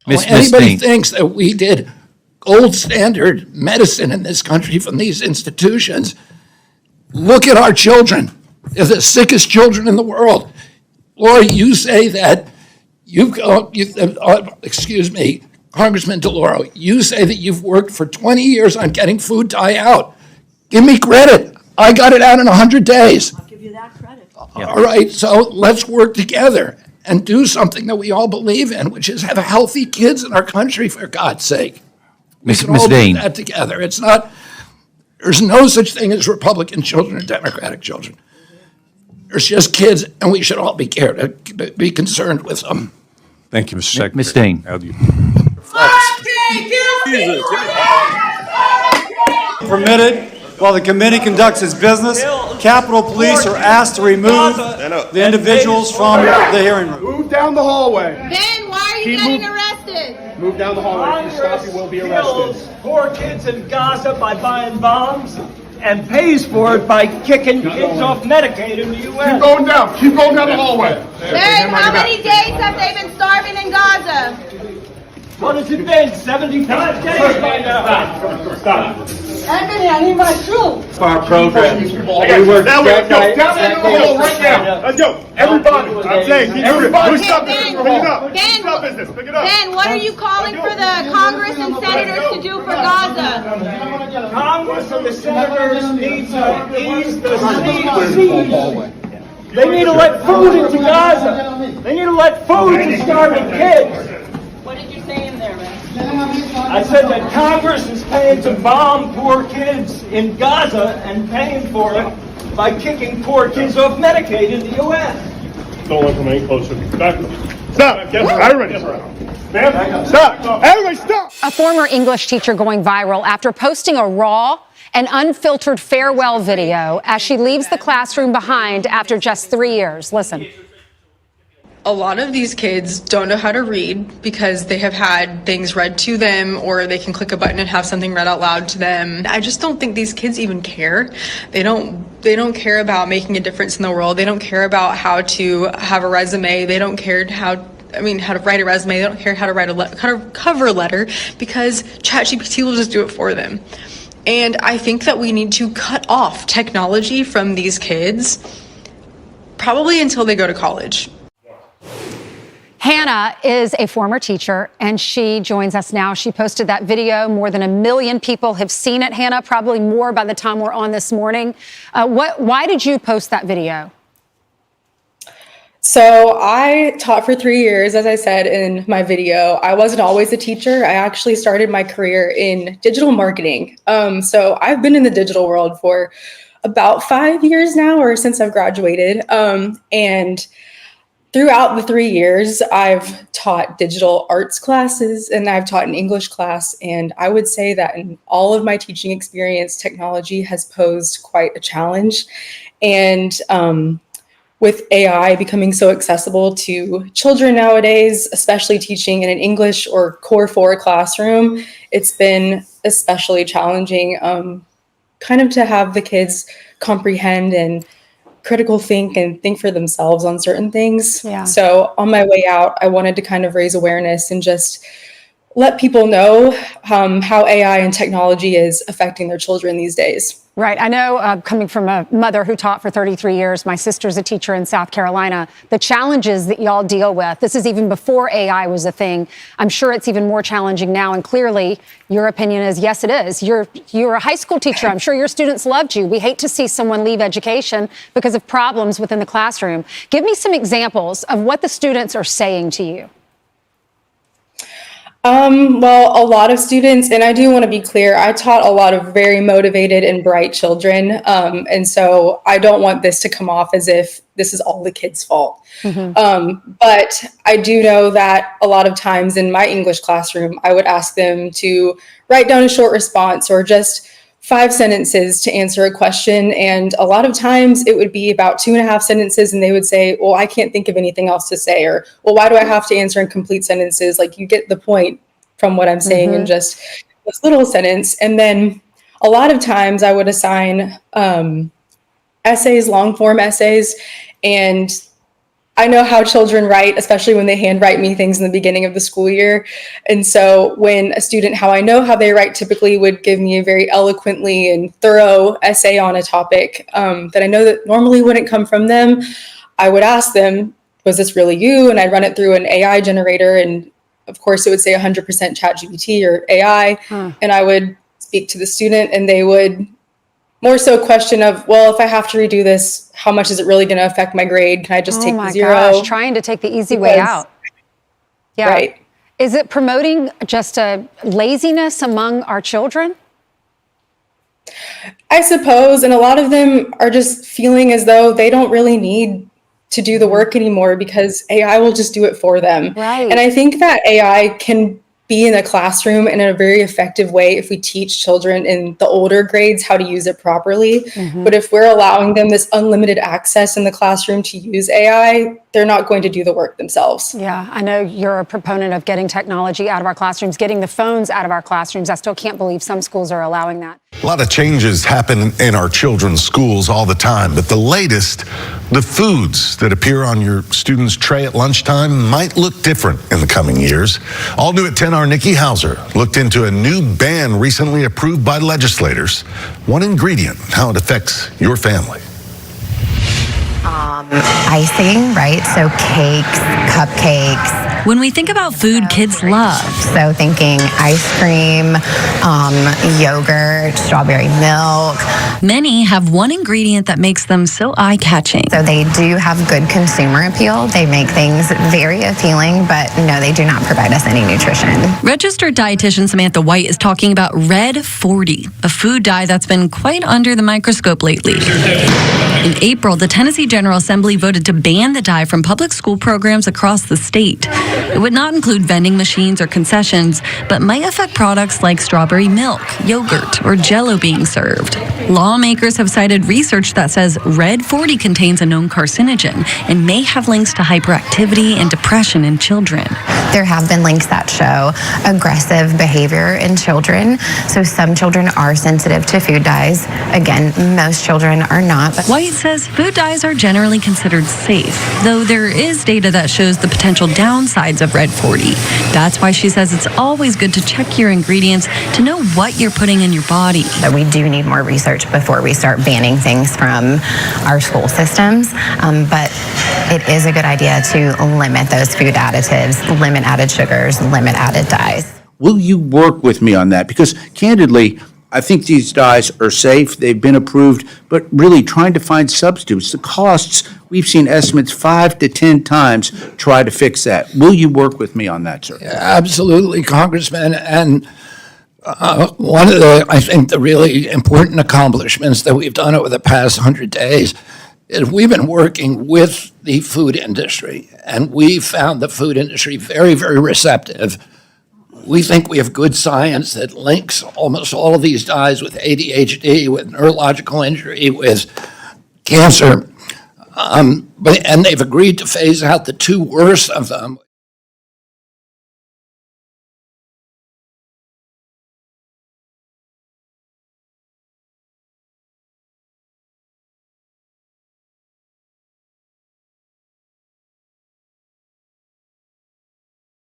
Miss Anybody Dean. thinks that we did gold standard medicine in this country from these institutions, look at our children. They're the sickest children in the world. Laura, you say that excuse me, Congressman DeLauro, you say that you've worked for 20 years on getting food dye out. Give me credit. I got it out in 100 days. I'll give you that credit. All right, so let's work together and do something that we all believe in, which is have healthy kids in our country, for God's sake. Miss We can all do Dean. that together. It's not, there's no such thing as Republican children and Democratic children. There's just kids, and we should all be concerned with them. Thank you, Mr. Secretary. Ms. Dean. How do you- Permitted while the committee conducts its business. Capitol Police are asked to remove the individuals from the hearing room. Move down the hallway. Ben, why are you getting arrested? Move down the hallway. If you stop, you will be arrested. Kills poor kids in Gaza by buying bombs and pays for it by kicking kids off Medicaid in the U.S. Keep going down. Keep going down the hallway. Ben, how many days have they been starving in Gaza? What has it been? 75 days by now. Stop. Anthony, I need my shoes. Our program. Now we're down in the hall right now. Let's go. Everybody. I'm saying, everybody. Stop this. Pick it up. Ben, Stop business. Pick it up. Ben, what are you calling for the Congress and senators to do for Gaza? Congress and the senators need to ease the siege. They need to let food into Gaza. They need to let food to starving kids. What did you say in there, man? I said that Congress is paying to bomb poor kids in Gaza and paying for it by kicking poor kids off Medicaid in the U.S. Don't let them any closer. Back. Stop. Everybody. Ma'am, stop. Everybody stop. A former English teacher going viral after posting a raw and unfiltered farewell video as she leaves the classroom behind after just 3 years. Listen. A lot of these kids don't know how to read because they have had things read to them, or they can click a button and have something read out loud to them. I just don't think these kids even care. They don't care about making a difference in the world. They don't care about how to have a resume. They don't care how to write a resume. They don't care how to write a cover letter because ChatGPT will just do it for them. And I think that we need to cut off technology from these kids probably until they go to college. Hannah is a former teacher, and she joins us now. She posted that video. More than 1 million people have seen it, Hannah, probably more by the time we're on this morning. Why did you post that video? So I taught for 3 years, as I said in my video. I wasn't always a teacher. I actually started my career in digital marketing. So I've been in the digital world for about 5 years now, or since I've graduated. And throughout the 3 years, I've taught digital arts classes and I've taught an English class. And I would say that in all of my teaching experience, technology has posed quite a challenge. And with AI becoming so accessible to children nowadays, especially teaching in an English or Core 4 classroom, it's been especially challenging kind of to have the kids comprehend and critical think and think for themselves on certain things. Yeah. So on my way out, I wanted to kind of raise awareness and just let people know how AI and technology is affecting their children these days. Right. I know, coming from a mother who taught for 33 years, my sister's a teacher in South Carolina, the challenges that y'all deal with. This is even before AI was a thing. I'm sure it's even more challenging now. And clearly, your opinion is, yes, it is. You're a high school teacher. I'm sure your students loved you. We hate to see someone leave education because of problems within the classroom. Give me some examples of what the students are saying to you. Well, a lot of students, and I do want to be clear, I taught a lot of very motivated and bright children. And so I don't want this to come off as if this is all the kids' fault. But I do know that a lot of times in my English classroom, I would ask them to write down a short response or just 5 sentences to answer a question. And a lot of times it would be about 2.5 sentences and they would say, well, I can't think of anything else to say, or, well, why do I have to answer in complete sentences? Like, you get the point from what I'm saying in just this little sentence. And then a lot of times I would assign essays, long form essays, and I know how children write, especially when they handwrite me things in the beginning of the school year. And so when a student, how I know how they write, typically would give me a very eloquently and thorough essay on a topic that I know that normally wouldn't come from them, I would ask them, was this really you? And I'd run it through an AI generator. And of course, it would say 100% ChatGPT or AI. And I would speak to the student and they would more so question of, well, if I have to redo this, how much is it really going to affect my grade? Can I just take the zero? Gosh, trying to take the easy way out. Yeah. Right. Is it promoting just a laziness among our children? I suppose. And a lot of them are just feeling as though they don't really need to do the work anymore because AI will just do it for them. Right. And I think that AI can be in a classroom in a very effective way if we teach children in the older grades how to use it properly. But if we're allowing them this unlimited access in the classroom to use AI, they're not going to do the work themselves. Yeah, I know you're a proponent of getting technology out of our classrooms, getting the phones out of our classrooms. I still can't believe some schools are allowing that. A lot of changes happen in our children's schools all the time, but the latest, the foods that appear on your students' tray at lunchtime might look different in the coming years. All new at 10, our Nikki Hauser looked into a new ban recently approved by legislators. One ingredient, how it affects your family. Icing, right? So cakes, cupcakes. When we think about food kids love, So thinking ice cream, yogurt, strawberry milk. many have one ingredient that makes them so eye-catching. So they do have good consumer appeal. They make things very appealing, but no, they do not provide us any nutrition. Registered dietitian Samantha White is talking about Red 40, a food dye that's been quite under the microscope lately. In April, the Tennessee General Assembly voted to ban the dye from public school programs across the state. It would not include vending machines or concessions, but might affect products like strawberry milk, yogurt, or Jell-O being served. Lawmakers have cited research that says Red 40 contains a known carcinogen and may have links to hyperactivity and depression in children. There have been links that show aggressive behavior in children. So some children are sensitive to food dyes. Again, most children are not. White says food dyes are generally considered safe, though there is data that shows the potential downsides of Red 40. That's why she says it's always good to check your ingredients to know what you're putting in your body. But we do need more research before we start banning things from our school systems. But it is a good idea to limit those food additives, limit added sugars, limit added dyes. Will you work with me on that? Because candidly, I think these dyes are safe, they've been approved, but really trying to find substitutes, the costs, we've seen estimates 5 to 10 times try to fix that. Will you work with me on that, sir? Absolutely, Congressman. And one of the, I think, the really important accomplishments that we've done over the past 100 days is we've been working with the food industry, and we found the food industry very, very receptive. We think we have good science that links almost all of these dyes with ADHD, with neurological injury, with cancer. And they've agreed to phase out the two worst of them.